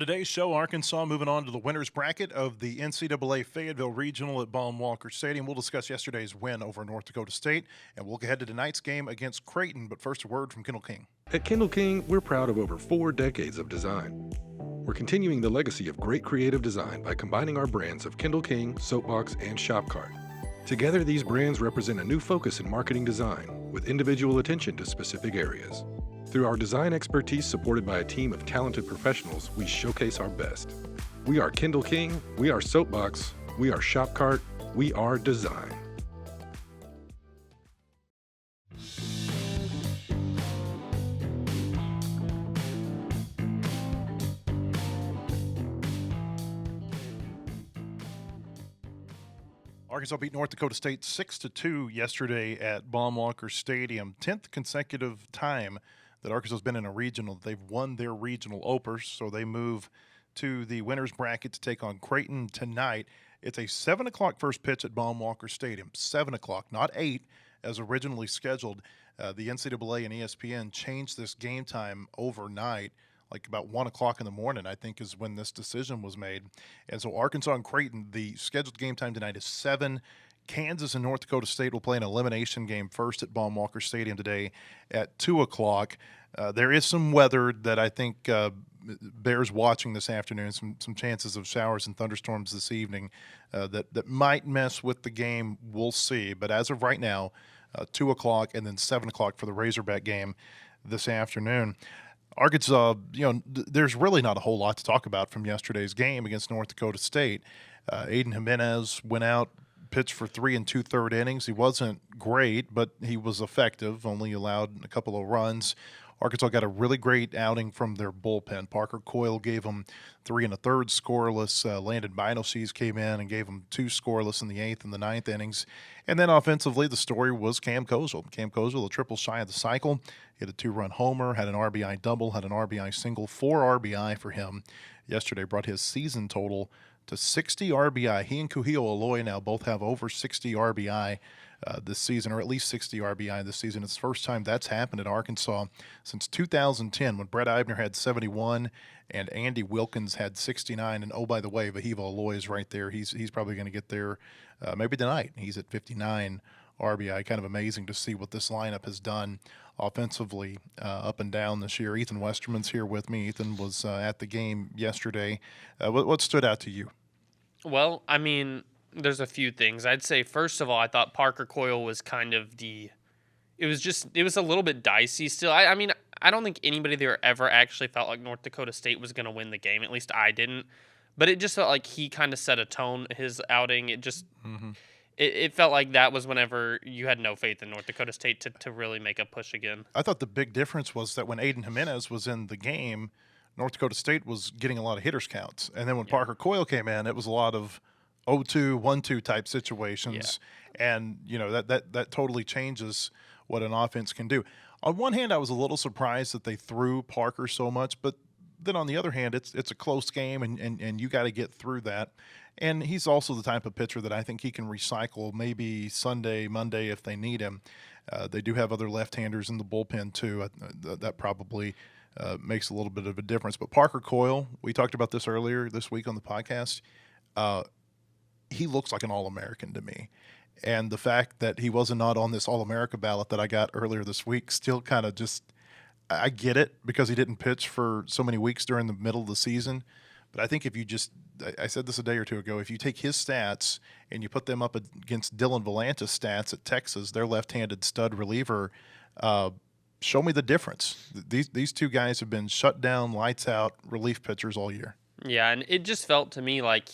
today's show, Arkansas moving on to the winner's bracket of the NCAA Fayetteville Regional at Baum-Walker Stadium. We'll discuss yesterday's win over North Dakota State, and we'll get ahead to tonight's game against Creighton. But first, a word from Kendall King. At Kendall King, we're proud of over 4 decades of design. We're continuing the legacy of great creative design by combining our brands of Kendall King, Soapbox, and Shopcart. Together, these brands represent a new focus in marketing design, with individual attention to specific areas. Through our design expertise supported by a team of talented professionals, we showcase our best. We are Kendall King, we are Soapbox, we are Shopcart, we are design. Arkansas beat North Dakota State 6-2 yesterday at Baum-Walker Stadium. 10th consecutive time that Arkansas has been in a regional. They've won their regional openers, so they move to the winner's bracket to take on Creighton tonight. It's a 7 o'clock first pitch at Baum-Walker Stadium. 7 o'clock, not 8 as originally scheduled. The NCAA and ESPN changed this game time overnight, like about 1 o'clock in the morning, I think, is when this decision was made. And so Arkansas and Creighton, the scheduled game time tonight is 7. Kansas and North Dakota State will play an elimination game first at Baum-Walker Stadium today at 2 o'clock. There is some weather that I think bears watching this afternoon, some chances of showers and thunderstorms this evening that might mess with the game. We'll see. But as of right now, 2 o'clock and then 7 o'clock for the Razorback game this afternoon. Arkansas, there's really not a whole lot to talk about from yesterday's game against North Dakota State. Aiden Jimenez went out, pitched for 3 2/3 innings. He wasn't great, but he was effective, only allowed a couple of runs. Arkansas got a really great outing from their bullpen. Parker Coyle gave them 3 1/3 scoreless. Landon Binosees came in and gave them 2 scoreless in the 8th and the 9th innings. And then offensively, the story was Cam Kozel. Cam Kozel, a triple shy of the cycle, hit a 2-run homer, had an RBI double, had an RBI single, 4 RBI for him yesterday, brought his season total to 60 RBI. He and Kuhio Aloy now both have over 60 RBI this season, or at least 60 RBI this season. It's the first time that's happened at Arkansas since 2010 when Brett Eibner had 71 and Andy Wilkins had 69. And, oh, by the way, Vahiva Aloy is right there. He's probably going to get there maybe tonight. He's at 59 RBI. Kind of amazing to see what this lineup has done offensively up and down this year. Ethan Westerman's here with me. Ethan was at the game yesterday. What stood out to you? Well, I mean, there's a few things. I'd say, first of all, I thought Parker Coyle was kind of it was a little bit dicey still. I mean, I don't think anybody there ever actually felt like North Dakota State was going to win the game. At least I didn't. But it just felt like he kind of set a tone, his outing. It just it felt like that was whenever you had no faith in North Dakota State to really make a push again. I thought the big difference was that when Aiden Jimenez was in the game, North Dakota State was getting a lot of hitters counts. And then when Parker Coyle came in, it was a lot of 0-2, 1-2 type situations. Yeah. And, that totally changes what an offense can do. On one hand, I was a little surprised that they threw Parker so much, but then on the other hand, it's a close game, and you got to get through that. And he's also the type of pitcher that I think he can recycle maybe Sunday, Monday if they need him. They do have other left-handers in the bullpen too. That probably makes a little bit of a difference. But Parker Coyle, we talked about this earlier this week on the podcast. He looks like an All-American to me. And the fact that he wasn't not on this All-America ballot that I got earlier this week still kind of just – I get it because he didn't pitch for so many weeks during the middle of the season. But I think if you just – I said this a day or two ago. If you take his stats and you put them up against Dylan Valanta's stats at Texas, their left-handed stud reliever, show me the difference. These two guys have been shut down, lights out relief pitchers all year. Yeah, and it just felt to me like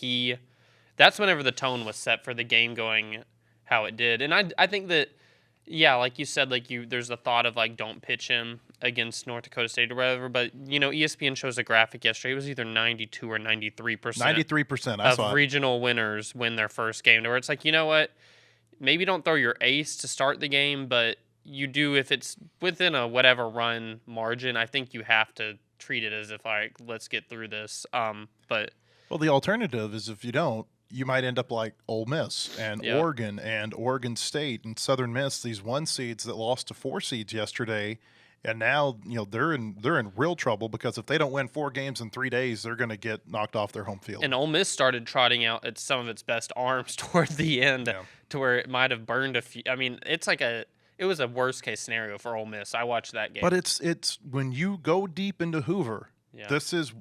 that's whenever the tone was set for the game going how it did. And I think that, yeah, like you said, there's the thought of don't pitch him against North Dakota State or whatever, but ESPN shows a graphic yesterday. It was either 92 or 93%. 93%. Of regional winners win their first game. Where it's like, you know what? Maybe don't throw your ace to start the game, but you do if it's within a whatever run margin. I think you have to treat it as if let's get through this. But the alternative is if you don't, you might end up like Ole Miss and Oregon and Oregon State and Southern Miss, these 1 seeds that lost to 4 seeds yesterday. And now, they're in real trouble because if they don't win 4 games in 3 days, they're going to get knocked off their home field. And Ole Miss started trotting out at some of its best arms toward the end, to where it might have burned a few. I mean, it was a worst case scenario for Ole Miss. I watched that game. But it's when you go deep into Hoover, this is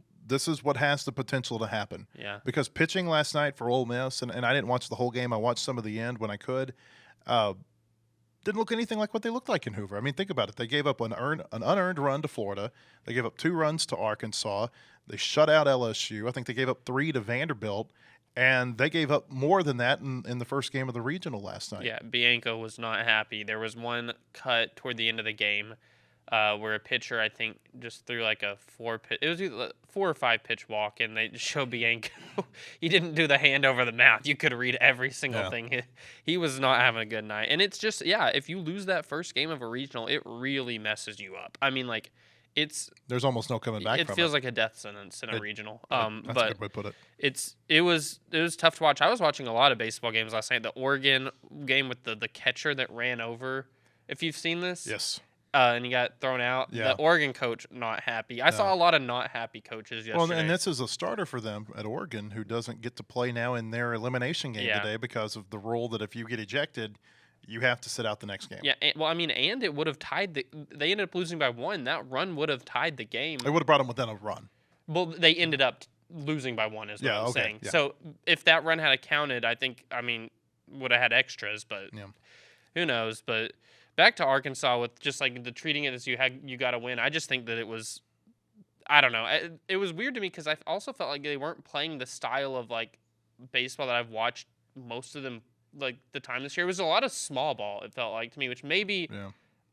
what has the potential to happen. Yeah. Because pitching last night for Ole Miss, and I didn't watch the whole game. I watched some of the end when I could. Didn't look anything like what they looked like in Hoover. I mean, think about it. They gave up an unearned run to Florida. They gave up 2 runs to Arkansas. They shut out LSU. I think they gave up 3 to Vanderbilt. And they gave up more than that in the first game of the regional last night. Yeah, Bianco was not happy. There was one cut toward the end of the game where a pitcher, I think, just threw like a 4 or 5 pitch walk, and they showed Bianco. He didn't do the hand over the mouth. You could read every single thing. He was not having a good night. And it's just, if you lose that first game of a regional, it really messes you up. I mean, like, there's almost no coming back from it. It feels like a death sentence in a regional. That's a good way to put it. It was tough to watch. I was watching a lot of baseball games last night. The Oregon game with the catcher that ran over. If you've seen this, yes. And he got thrown out. Yeah. The Oregon coach not happy. I saw a lot of not happy coaches yesterday. Well, and this is a starter for them at Oregon who doesn't get to play now in their elimination game today because of the rule that if you get ejected, you have to sit out the next game. Yeah, and it would have tied they ended up losing by 1. That run would have tied the game. It would have brought them within a run. Well, they ended up losing by 1 is what I'm saying. Yeah. So if that run had accounted, would have had extras, but who knows. But back to Arkansas with just like the treating it as you got to win. I just think that it was, I don't know. It was weird to me because I also felt like they weren't playing the style of like baseball that I've watched most of them like the time this year. It was a lot of small ball, it felt like to me, which maybe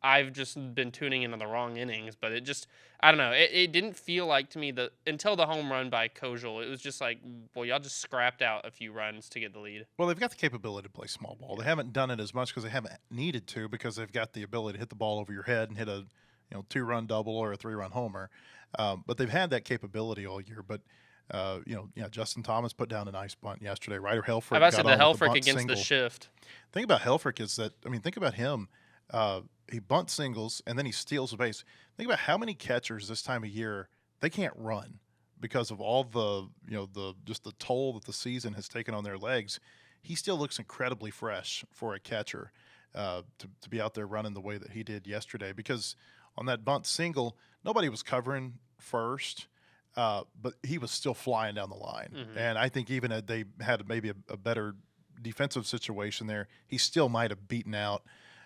I've just been tuning into the wrong innings, but it just, I don't know. It didn't feel like to me until the home run by Kojal, it was just like, well, y'all just scrapped out a few runs to get the lead. Well, they've got the capability to play small ball. They haven't done it as much because they haven't needed to, because they've got the ability to hit the ball over your head and hit a 2-run double or a 3-run homer. But they've had that capability all year. But Justin Thomas put down a nice bunt yesterday. Ryder Helfrich. I said the Helfrich against the shift. The thing about Helfrich is that, think about him. He bunts singles and then he steals a base. Think about how many catchers this time of year they can't run because of all the just the toll that the season has taken on their legs. He still looks incredibly fresh for a catcher to be out there running the way that he did yesterday. Because on that bunt single, nobody was covering first. But he was still flying down the line. Mm-hmm. And I think even if they had maybe a better defensive situation there, he still might have beaten out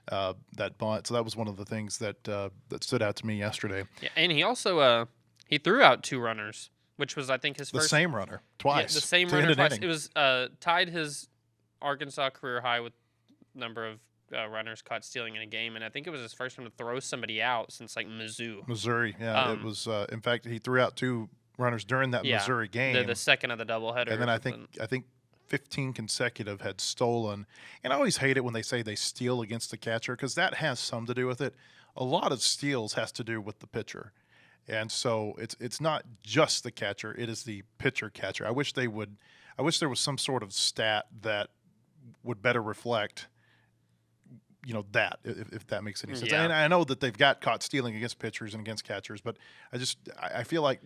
that bunt. So that was one of the things that stood out to me yesterday. Yeah, and he also he threw out 2 runners, which was, I think, his first. The same runner, twice. Yeah, the same runner twice. Inning. It was tied his Arkansas career high with number of runners caught stealing in a game, and I think it was his first time to throw somebody out since like Missouri. Yeah, it was. In fact, he threw out 2 runners during that Missouri game. The second of the doubleheader. And then I think 15 consecutive had stolen. And I always hate it when they say they steal against the catcher, because that has some to do with it. A lot of steals has to do with the pitcher. And so it's not just the catcher, it is the pitcher catcher. I wish there was some sort of stat that would better reflect that, if that makes any sense. Yeah. And I know that they've got caught stealing against pitchers and against catchers, but I feel like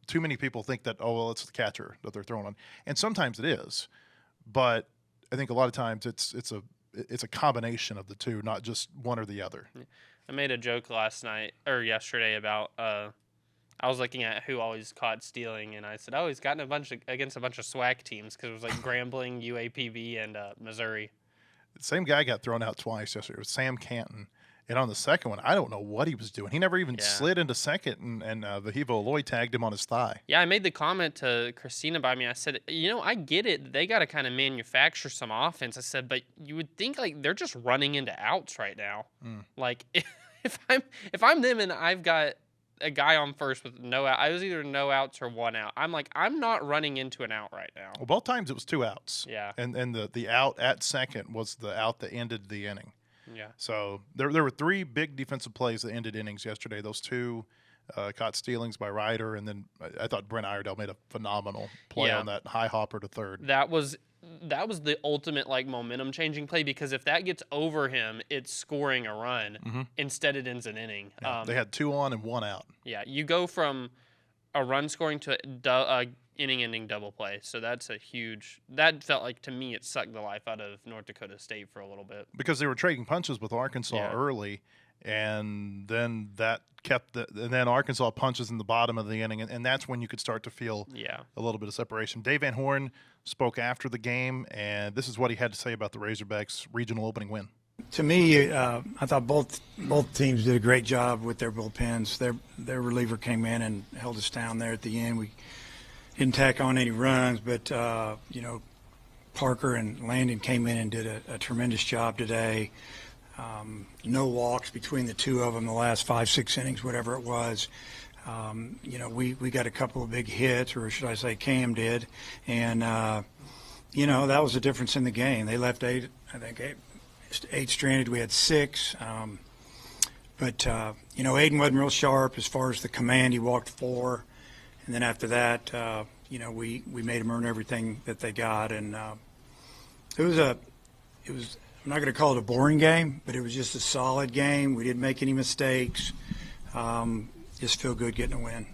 too many people think that, it's the catcher that they're throwing on. And sometimes it is, but I think a lot of times it's a combination of the two, not just one or the other. I made a joke yesterday about I was looking at who always caught stealing, and I said, he's gotten against a bunch of SWAC teams, because it was like Grambling, UAPB, and Missouri. The same guy got thrown out twice yesterday. It was Sam Canton. And on the second one, I don't know what he was doing. He never even slid into second, and Vahivo Aloy tagged him on his thigh. Yeah, I made the comment to Christina by me. I said, I get it. They got to kind of manufacture some offense. I said, but you would think like they're just running into outs right now. Like if I'm them and I've got a guy on first with no out, I was either no outs or 1 out. I'm like, I'm not running into an out right now. Well, both times it was 2 outs. Yeah. And the out at second was the out that ended the inning. Yeah. So there were 3 big defensive plays that ended innings yesterday. Those 2 caught stealings by Ryder, and then I thought Brent Iredale made a phenomenal play on that high hopper to third. That was that was the ultimate like momentum changing play, because if that gets over him, it's scoring a run. Instead, it ends an inning. Yeah, they had 2 on and 1 out. Yeah, you go from a run scoring to inning-ending double play. So that's a huge. That felt like, to me, it sucked the life out of North Dakota State for a little bit, because they were trading punches with Arkansas early, and then that kept and then Arkansas punches in the bottom of the inning, and that's when you could start to feel a little bit of separation. Dave Van Horn spoke after the game, and this is what he had to say about the Razorbacks' regional opening win. To me, I thought both teams did a great job with their bullpens. Their reliever came in and held us down there at the end. We didn't tack on any runs, but Parker and Landon came in and did a tremendous job today. No walks between the two of them the last 5-6 innings, whatever it was. We got a couple of big hits, or should I say Cam did, and that was the difference in the game. They left eight stranded. We had 6. But Aiden wasn't real sharp as far as the command. He walked 4. And then after that, we made them earn everything that they got. And it was I'm not going to call it a boring game, but it was just a solid game. We didn't make any mistakes. Just feel good getting a win.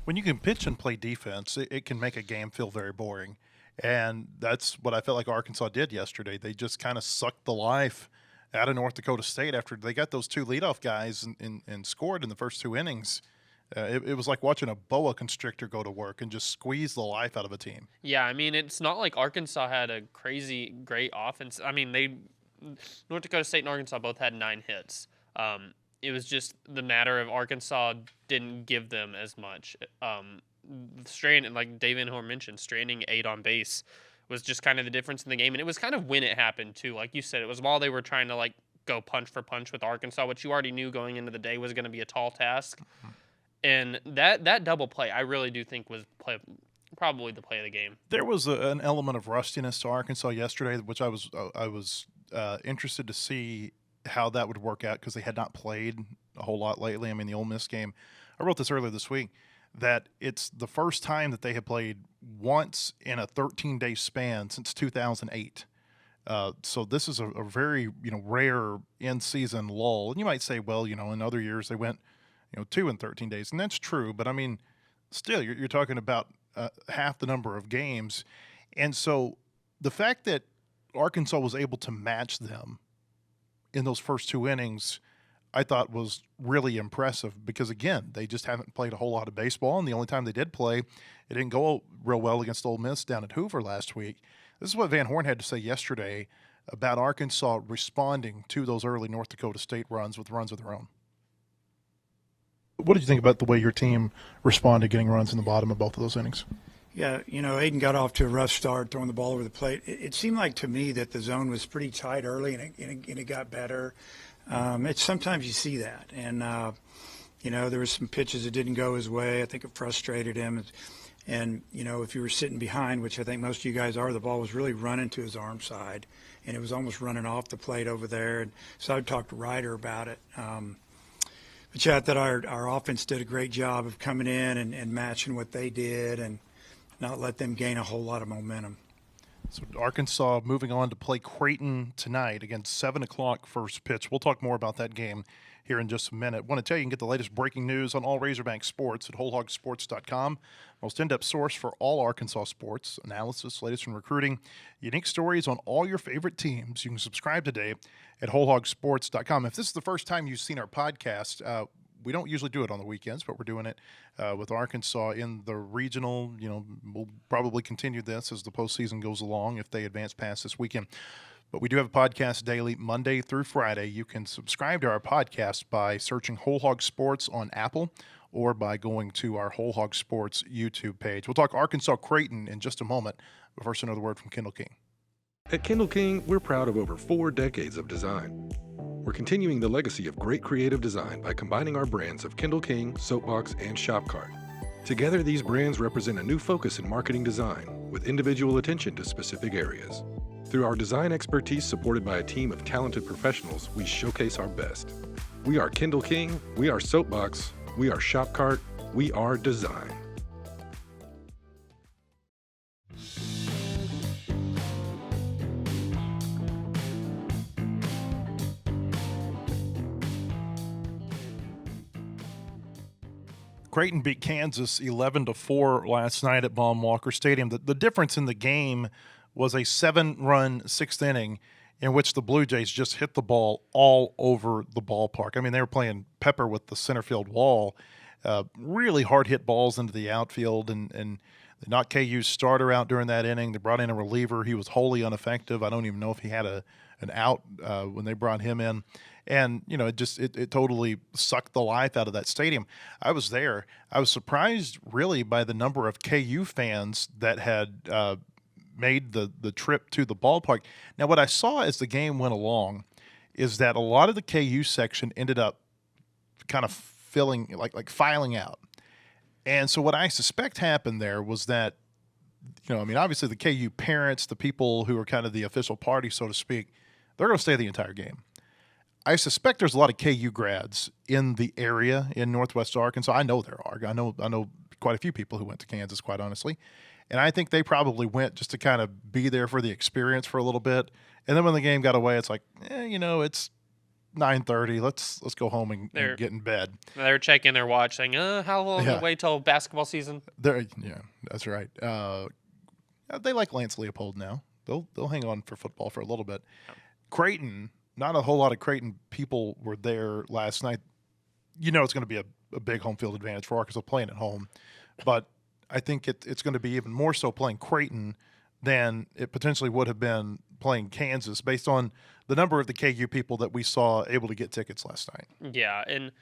When you can pitch and play defense, it can make a game feel very boring. And that's what I felt like Arkansas did yesterday. They just kind of sucked the life out of North Dakota State after they got those 2 leadoff guys and scored in the first 2 innings. It was like watching a boa constrictor go to work and just squeeze the life out of a team. Yeah, I mean, it's not like Arkansas had a crazy great offense. I mean, North Dakota State and Arkansas both had 9 hits. It was just the matter of Arkansas didn't give them as much. Stranding, like Dave Van Horn mentioned, stranding 8 on base was just kind of the difference in the game. And it was kind of when it happened, too. Like you said, it was while they were trying to, like, go punch for punch with Arkansas, which you already knew going into the day was going to be a tall task. And that double play, I really do think was probably the play of the game. There was an element of rustiness to Arkansas yesterday, which I was interested to see how that would work out, because they had not played a whole lot lately. I mean, the Ole Miss game, I wrote this earlier this week, that it's the first time that they have played once in a 13-day span since 2008. So this is a very rare in-season lull. And you might say, well, in other years they went 2 in 13 days, and that's true. But I mean, still, you're talking about half the number of games, and so the fact that Arkansas was able to match them in those first 2 innings, I thought was really impressive, because, again, they just haven't played a whole lot of baseball, and the only time they did play, it didn't go real well against Ole Miss down at Hoover last week. This is what Van Horn had to say yesterday about Arkansas responding to those early North Dakota State runs with runs of their own. What did you think about the way your team responded getting runs in the bottom of both of those innings? Yeah, Aiden got off to a rough start throwing the ball over the plate. It seemed like to me that the zone was pretty tight early, and it got better. Sometimes you see that. And, there were some pitches that didn't go his way. I think it frustrated him. And, if you were sitting behind, which I think most of you guys are, the ball was really running to his arm side, and it was almost running off the plate over there. And so I talked to Ryder about it. But yeah, I thought our offense did a great job of coming in and matching what they did and not let them gain a whole lot of momentum. So Arkansas moving on to play Creighton tonight against 7 o'clock first pitch. We'll talk more about that game here in just a minute. Want to tell you, you can get the latest breaking news on all Razorback sports at wholehogsports.com. Most in-depth source for all Arkansas sports, analysis, latest in recruiting, unique stories on all your favorite teams. You can subscribe today at wholehogsports.com. If this is the first time you've seen our podcast, we don't usually do it on the weekends, but we're doing it with Arkansas in the regional. We'll probably continue this as the postseason goes along if they advance past this weekend. But we do have a podcast daily, Monday through Friday. You can subscribe to our podcast by searching Whole Hog Sports on Apple or by going to our Whole Hog Sports YouTube page. We'll talk Arkansas Creighton in just a moment. But first, another word from Kendall King. At Kendall King, we're proud of over 4 decades of design. We're continuing the legacy of great creative design by combining our brands of Kendall King, Soapbox, and Shopcart. Together, these brands represent a new focus in marketing design with individual attention to specific areas. Through our design expertise supported by a team of talented professionals, we showcase our best. We are Kendall King, we are Soapbox, we are Shopcart, we are design. Creighton beat Kansas 11-4 last night at Baum Walker Stadium. The difference in the game was a 7-run sixth inning in which the Bluejays just hit the ball all over the ballpark. I mean, they were playing pepper with the center field wall, really hard hit balls into the outfield, and they knocked KU's starter out during that inning. They brought in a reliever. He was wholly ineffective. I don't even know if he had an out when they brought him in. And, you know, it totally sucked the life out of that stadium. I was there. I was surprised, really, by the number of KU fans that had made the trip to the ballpark. Now, what I saw as the game went along is that a lot of the KU section ended up kind of filing out. And so what I suspect happened there was that, you know, I mean, obviously the KU parents, the people who are kind of the official party, so to speak, they're going to stay the entire game. I suspect there's a lot of KU grads in the area in Northwest Arkansas. I know there are. I know quite a few people who went to Kansas, quite honestly. And I think they probably went just to kind of be there for the experience for a little bit. And then when the game got away, it's like, you know, it's 9:30. Let's go home and get in bed. They're checking their watch, saying, "How long will we wait till basketball season?" Yeah, that's right. They like Lance Leopold now. They'll hang on for football for a little bit. Creighton, not a whole lot of Creighton people were there last night. You know, it's going to be a big home field advantage for Arkansas playing at home, but I think it's going to be even more so playing Creighton than it potentially would have been playing Kansas, based on the number of the KU people that we saw able to get tickets last night. Yeah, and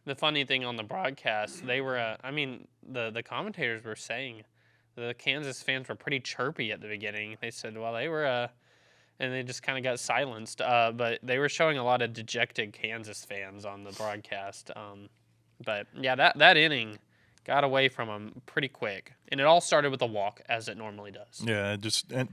the funny thing on the broadcast, they were, the commentators were saying the Kansas fans were pretty chirpy at the beginning. They said, well, they were, and they just kind of got silenced. But they were showing a lot of dejected Kansas fans on the broadcast. But yeah, that inning got away from them pretty quick, and it all started with a walk, as it normally does. Yeah,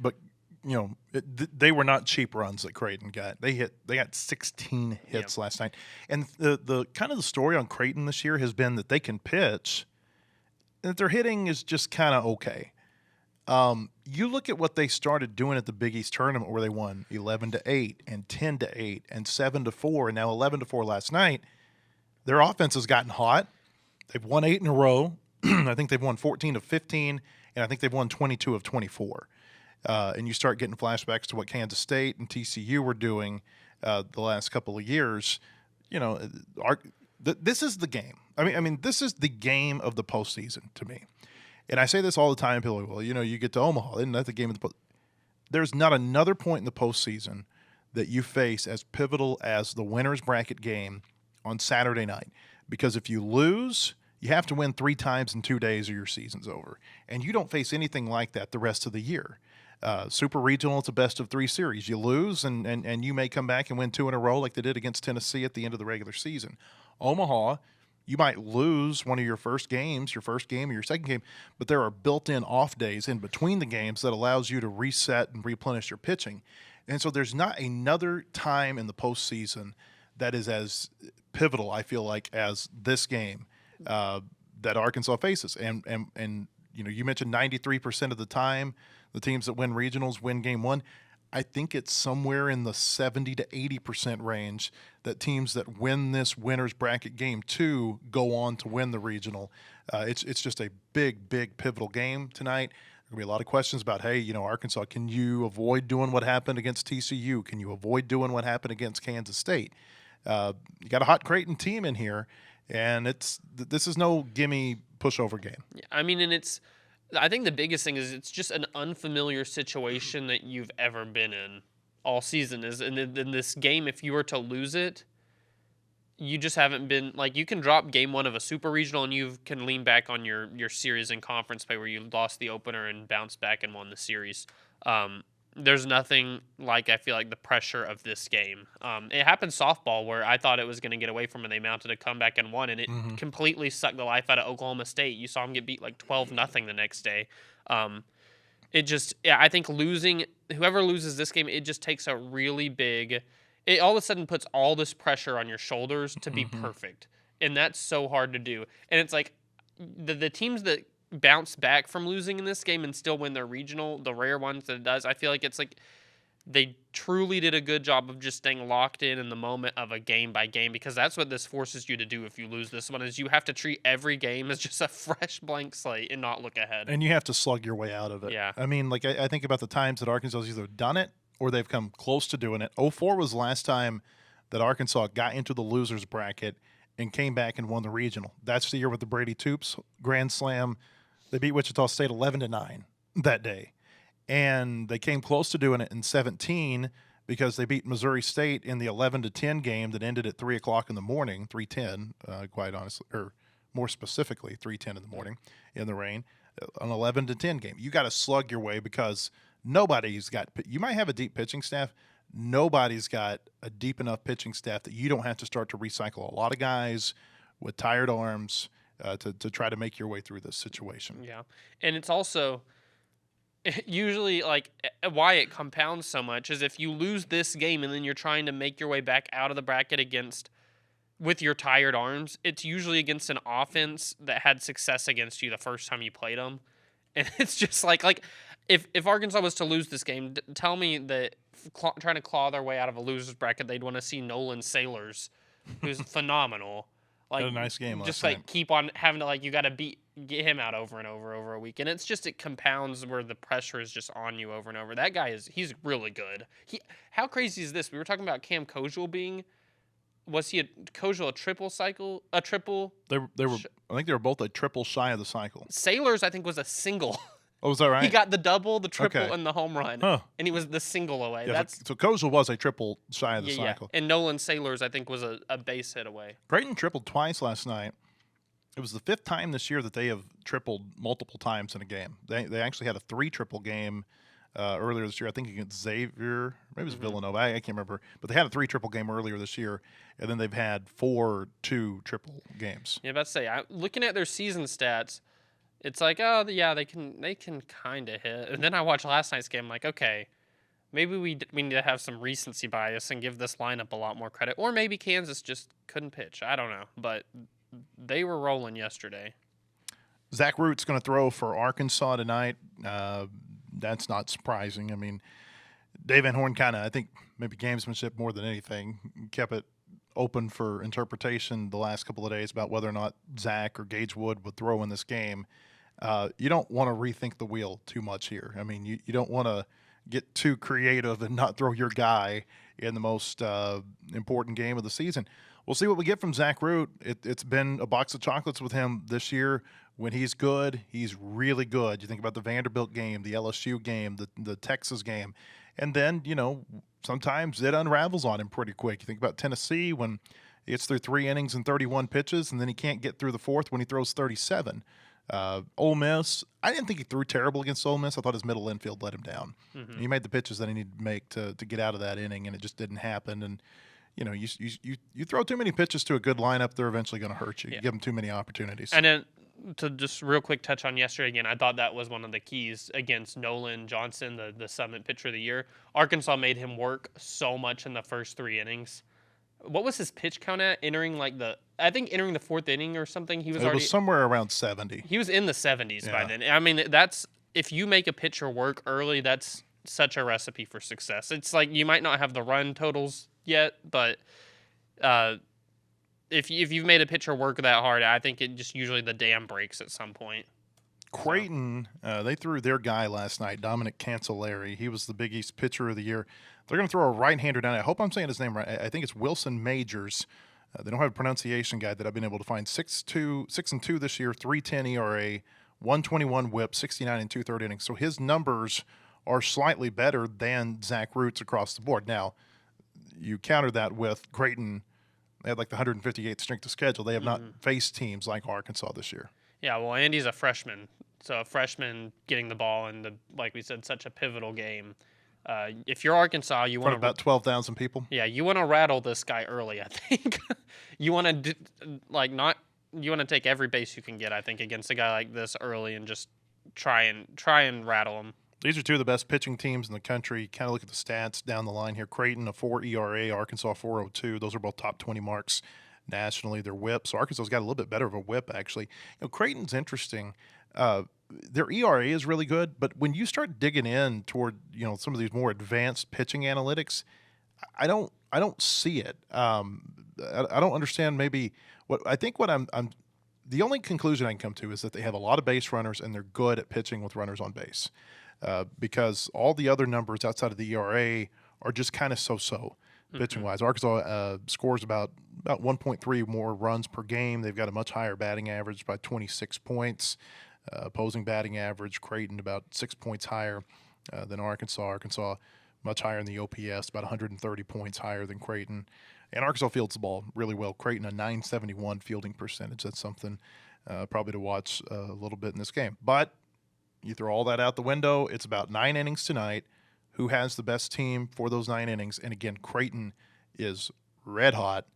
but you know, they were not cheap runs that Creighton got. They got 16 hits last night, and the kind of the story on Creighton this year has been that they can pitch, and that their hitting is just kind of okay. You look at what they started doing at the Big East tournament, where they won 11-8 and 10-8 and 7-4, and now 11-4 last night. Their offense has gotten hot. They've won 8 in a row. I think they've won 14 of 15, and I think they've won 22 of 24. And you start getting flashbacks to what Kansas State and TCU were doing the last couple of years. You know, this is the game. I mean, this is the game of the postseason to me. And I say this all the time. People are like, well, you know, you get to Omaha, isn't that the game of the postseason? There's not another point in the postseason that you face as pivotal as the winner's bracket game on Saturday night. Because if you lose, you have to win 3 times in 2 days or your season's over. And you don't face anything like that the rest of the year. Super Regional, it's a best-of-3 series. You lose, and you may come back and win 2 in a row like they did against Tennessee at the end of the regular season. Omaha, you might lose one of your first game or your second game, but there are built-in off days in between the games that allows you to reset and replenish your pitching. And so there's not another time in the postseason that is as pivotal, I feel like, as this game that Arkansas faces. And you know, you mentioned 93% of the time the teams that win regionals win game one. I think it's somewhere in the 70 to 80% range that teams that win this winner's bracket game 2 go on to win the regional. It's just a big pivotal game tonight. There'll be a lot of questions about, hey, you know, Arkansas, can you avoid doing what happened against TCU? Can you avoid doing what happened against Kansas State? You got a hot Creighton team in here, and this is no gimme pushover game. Yeah, I mean, and I think the biggest thing is it's just an unfamiliar situation that you've ever been in all season. Is in this game, if you were to lose it, you just haven't been, like, you can drop game 1 of a super regional and you can lean back on your series in conference play where you lost the opener and bounced back and won the series. There's nothing like, I feel like, the pressure of this game. It happened softball where I thought it was going to get away from and they mounted a comeback and won, and it completely sucked the life out of Oklahoma State. You saw them get beat like 12-0 the next day. I think whoever loses this game, it just takes a really big, it all of a sudden puts all this pressure on your shoulders to be perfect. And that's so hard to do. And it's like the teams that bounce back from losing in this game and still win their regional, the rare ones that it does, I feel like it's like they truly did a good job of just staying locked in the moment of a game by game, because that's what this forces you to do if you lose this one, is you have to treat every game as just a fresh blank slate and not look ahead. And you have to slug your way out of it. Yeah. I mean, like, I think about the times that Arkansas has either done it or they've come close to doing it. 04 was the last time that Arkansas got into the losers bracket and came back and won the regional. That's the year with the Brady Toops Grand Slam. They beat Wichita State 11-9 that day. And they came close to doing it in 17 because they beat Missouri State in the 11-10 game that ended at 3 o'clock in the morning, 3:10, quite honestly, or more specifically, 3:10 in the morning in the rain, an 11-10 game. You got to slug your way because nobody's got – you might have a deep pitching staff. Nobody's got a deep enough pitching staff that you don't have to start to recycle a lot of guys with tired arms to try to make your way through this situation. Yeah. And it's also – usually, like, why it compounds so much is if you lose this game and then you're trying to make your way back out of the bracket with your tired arms, it's usually against an offense that had success against you the first time you played them. And it's just like if Arkansas was to lose this game, tell me that trying to claw their way out of a loser's bracket, they'd want to see Nolan Sailors, who's phenomenal. Like, had a nice game just last like night. keep on having to, like, you got to get him out over and over a week, and it's just, it compounds where the pressure is just on you over and over. That guy he's really good. How crazy is this? We were talking about Cam Kojul was he a triple cycle? A triple? They were. I think they were both a triple shy of the cycle. Sailors, I think, was a single. Oh, was that right? He got the double, the triple, Okay. and the home run, and he was the single away. Yeah, so Kojal was a triple shy of the cycle. And Nolan Sailors, I think, was a base hit away. Creighton tripled twice last night. It was the 5th time this year that they have tripled multiple times in a game. They actually had a 3-triple game earlier this year. I think against Xavier, maybe it was Villanova. I can't remember. But they had a 3-triple game earlier this year, and then they've had 4 2-triple games. Yeah, about to say, looking at their season stats, it's like, oh yeah, they can kind of hit. And then I watched last night's game, like, okay, maybe we need to have some recency bias and give this lineup a lot more credit, or maybe Kansas just couldn't pitch. I don't know, but they were rolling yesterday. Zach Root's going to throw for Arkansas tonight. That's not surprising. I mean, Dave Van Horn kind of, I think, maybe gamesmanship more than anything, kept it open for interpretation the last couple of days about whether or not Zach or Gage Wood would throw in this game. You don't want to rethink the wheel too much here. I mean, you don't want to get too creative and not throw your guy in the most important game of the season. We'll see what we get from Zach Root. It's been a box of chocolates with him this year. When he's good, he's really good. You think about the Vanderbilt game, the LSU game, the Texas game. And then, sometimes it unravels on him pretty quick. You think about Tennessee when he gets through 3 innings and 31 pitches, and then he can't get through the 4th when he throws 37. Ole Miss, I didn't think he threw terrible against Ole Miss. I thought his middle infield let him down. He made the pitches that he needed to make to get out of that inning, and it just didn't happen. And you throw too many pitches to a good lineup, they're eventually going to hurt you. You give them too many opportunities. And then to just real quick touch on yesterday again, I thought that was one of the keys against Nolan Johnson, the Summit Pitcher of the Year. Arkansas made him work so much in the first 3 innings. What was his pitch count at entering the 4th inning or something? It was somewhere around 70. He was in the 70s by then. I mean, that's, if you make a pitcher work early, that's such a recipe for success. It's like you might not have the run totals yet, but if you've made a pitcher work that hard, I think it just usually the dam breaks at some point. Creighton, they threw their guy last night, Dominic Cancelleri. He was the Big East Pitcher of the Year. They're going to throw a right-hander down. I hope I'm saying his name right. I think it's Wilson Majors. They don't have a pronunciation guide that I've been able to find. 6-2 this year, 3.10 ERA, 121 WHIP, 69 and 2/3 innings. So his numbers are slightly better than Zach Root's across the board. Now, you counter that with Creighton. They had like the 158th strength of schedule. They have not faced teams like Arkansas this year. Yeah, well, Andy's a freshman. So a freshman getting the ball in, like we said, such a pivotal game. If you're Arkansas, you want about 12,000 people. Yeah, you want to rattle this guy early, I think. You want to you want to take every base you can get, I think, against a guy like this early and just try and rattle him. These are 2 of the best pitching teams in the country. Kind of look at the stats down the line here. Creighton, a 4 ERA, Arkansas 4.02. Those are both top 20 marks nationally. Their whip. So Arkansas's got a little bit better of a whip, actually. Creighton's interesting. their ERA is really good, but when you start digging in toward some of these more advanced pitching analytics, I don't see it. I don't understand maybe what I think. What I'm the only conclusion I can come to is that they have a lot of base runners and they're good at pitching with runners on base, because all the other numbers outside of the ERA are just kind of so-so pitching wise. Arkansas scores about 1.3 more runs per game. They've got a much higher batting average by 26 points. Opposing batting average, Creighton about 6 points higher than Arkansas. Arkansas much higher in the OPS, about 130 points higher than Creighton. And Arkansas fields the ball really well. Creighton, a 971 fielding percentage. That's something probably to watch a little bit in this game. But you throw all that out the window. It's about 9 innings tonight. Who has the best team for those 9 innings? And again, Creighton is red hot.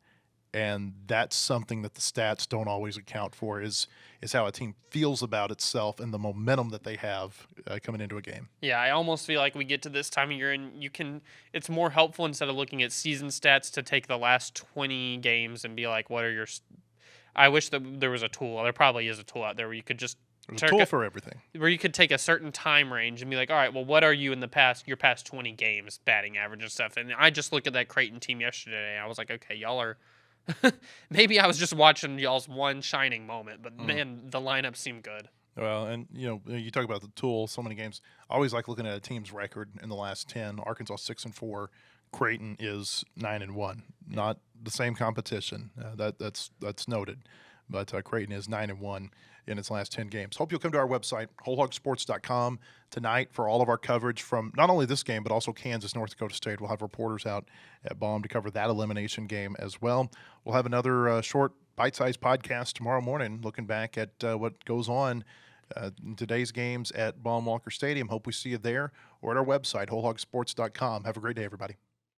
And that's something that the stats don't always account for is how a team feels about itself and the momentum that they have coming into a game. Yeah, I almost feel like we get to this time of year and it's more helpful instead of looking at season stats to take the last 20 games and be like, what are your – I wish that there was a tool. There probably is a tool out there where you could just – There's a tool for everything. Where you could take a certain time range and be like, all right, well, what are you in your past 20 games, batting average and stuff? And I just looked at that Creighton team yesterday and I was like, okay, y'all are – maybe I was just watching y'all's one shining moment, but man, the lineup seemed good. Well, and you talk about the tool. So many games. I always like looking at a team's record in the last 10. Arkansas 6-4. Creighton is 9-1. Not the same competition. That's noted, but Creighton is 9-1 in its last 10 games. Hope you'll come to our website, wholehogsports.com, tonight for all of our coverage from not only this game, but also Kansas, North Dakota State. We'll have reporters out at Baum to cover that elimination game as well. We'll have another short, bite-sized podcast tomorrow morning looking back at what goes on in today's games at Baum Walker Stadium. Hope we see you there or at our website, wholehogsports.com. Have a great day, everybody.